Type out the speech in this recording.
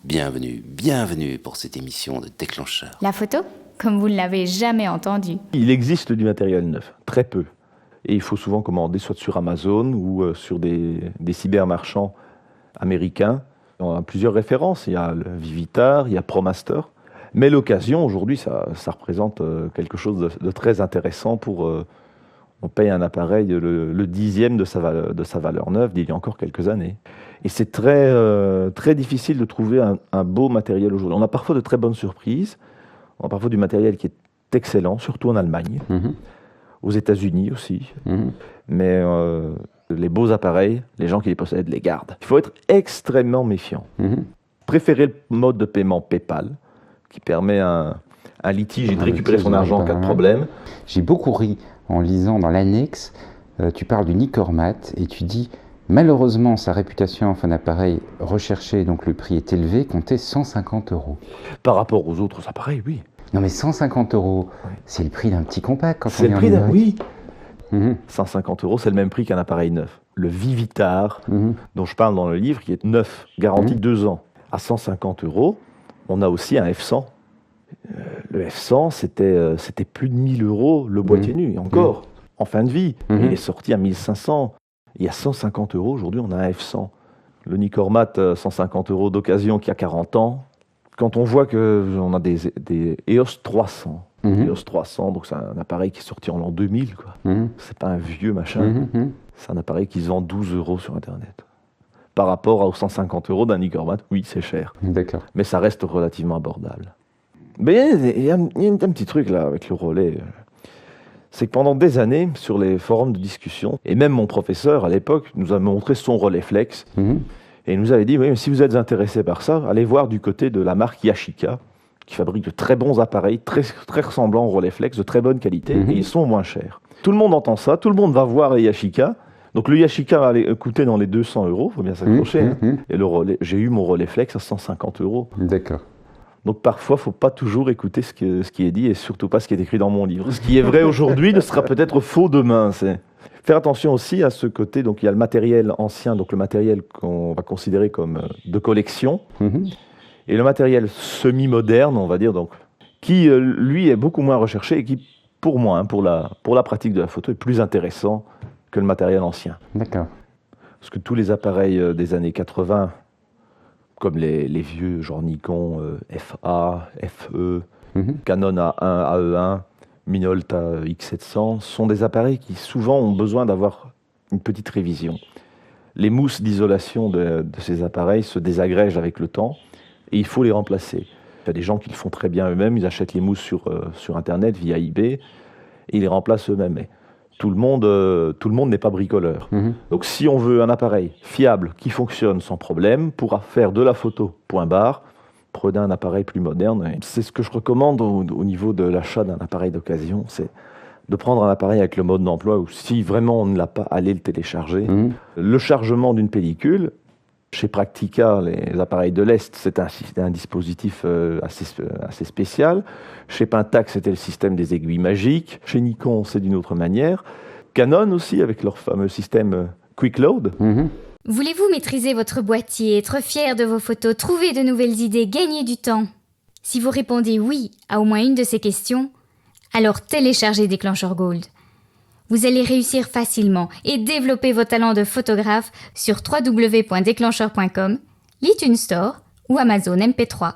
Bienvenue pour cette émission de Déclencheur. La photo, comme vous ne l'avez jamais entendu. Il existe du matériel neuf, très peu. Et il faut souvent commander soit sur Amazon ou sur des cybermarchands américains. On a plusieurs références, il y a le Vivitar, il y a ProMaster. Mais l'occasion, aujourd'hui, ça représente quelque chose de très intéressant pour... on paye un appareil le dixième de sa valeur neuve d'il y a encore quelques années. Et c'est très difficile de trouver un beau matériel aujourd'hui. On a parfois de très bonnes surprises. On a parfois du matériel qui est excellent, surtout en Allemagne, aux États-Unis aussi. Mais les beaux appareils, les gens qui les possèdent les gardent. Il faut être extrêmement méfiant. Préférez le mode de paiement PayPal, qui permet un litige et de récupérer son argent en cas de problème. J'ai beaucoup ri en lisant dans l'annexe, tu parles du Nicormat et tu dis malheureusement sa réputation en un appareil recherché, donc le prix est élevé, comptait 150 €. Par rapport aux autres appareils, oui. Non mais 150 €, oui. C'est le prix d'un petit compact quand on est en C'est le prix d'un, oui. 150 €, c'est le même prix qu'un appareil neuf. Le Vivitar, dont je parle dans le livre, qui est neuf, garanti 2 ans, à 150 €. On a aussi un F100. Le F100, c'était plus de 1 000 € le boîtier nu, et encore, en fin de vie. Il est sorti à 1 500. Il y a 150 € aujourd'hui, on a un F100. Le Nicormat, 150 € d'occasion qui a 40 ans. Quand on voit qu'on a des EOS 300, EOS 300, donc c'est un appareil qui est sorti en l'an 2000, quoi. C'est pas un vieux machin. C'est un appareil qui se vend 12 € sur Internet. Par rapport aux 150 € d'un Nicormat, oui, c'est cher. D'accord. Mais ça reste relativement abordable. Mais il y a un petit truc là avec le relais. C'est que pendant des années, sur les forums de discussion, et même mon professeur à l'époque nous a montré son relais flex, et il nous avait dit, oui, mais si vous êtes intéressé par ça, allez voir du côté de la marque Yashica, qui fabrique de très bons appareils, très ressemblants au relais flex, de très bonne qualité, et ils sont moins chers. Tout le monde entend ça, tout le monde va voir les Yashica. Donc le Yashica va aller coûter dans les 200 €, il faut bien s'accrocher. Et le relais, j'ai eu mon relais flex à 150 €. D'accord. Donc parfois, il ne faut pas toujours écouter ce qui est dit et surtout pas ce qui est écrit dans mon livre. Ce qui est vrai aujourd'hui ne sera peut-être faux demain. Faire attention aussi à ce côté, donc il y a le matériel ancien, donc le matériel qu'on va considérer comme de collection, et le matériel semi-moderne, on va dire, donc, qui lui est beaucoup moins recherché et qui, pour moi, pour la pratique de la photo, est plus intéressant que le matériel ancien. D'accord. Parce que tous les appareils des années 80, comme les vieux, genre Nikon, FA, FE, Canon A1, AE1, Minolta X700, sont des appareils qui souvent ont besoin d'avoir une petite révision. Les mousses d'isolation de ces appareils se désagrègent avec le temps et il faut les remplacer. Il y a des gens qui le font très bien eux-mêmes, ils achètent les mousses sur Internet via eBay et ils les remplacent eux-mêmes. Mais tout le monde n'est pas bricoleur. Donc si on veut un appareil fiable, qui fonctionne sans problème, pourra faire de la photo, point barre, prenez un appareil plus moderne. Et c'est ce que je recommande au niveau de l'achat d'un appareil d'occasion, c'est de prendre un appareil avec le mode d'emploi, ou si vraiment on ne l'a pas, allez le télécharger. Le chargement d'une pellicule, chez Praktica, les appareils de l'Est, c'est un dispositif assez spécial. Chez Pentax, c'était le système des aiguilles magiques. Chez Nikon, c'est d'une autre manière. Canon aussi, avec leur fameux système Quick Load. Voulez-vous maîtriser votre boîtier, être fier de vos photos, trouver de nouvelles idées, gagner du temps? Si vous répondez oui à au moins une de ces questions, alors téléchargez Déclencheur Gold. Vous allez réussir facilement et développer vos talents de photographe sur www.déclencheur.com, l'iTunes Store ou Amazon MP3.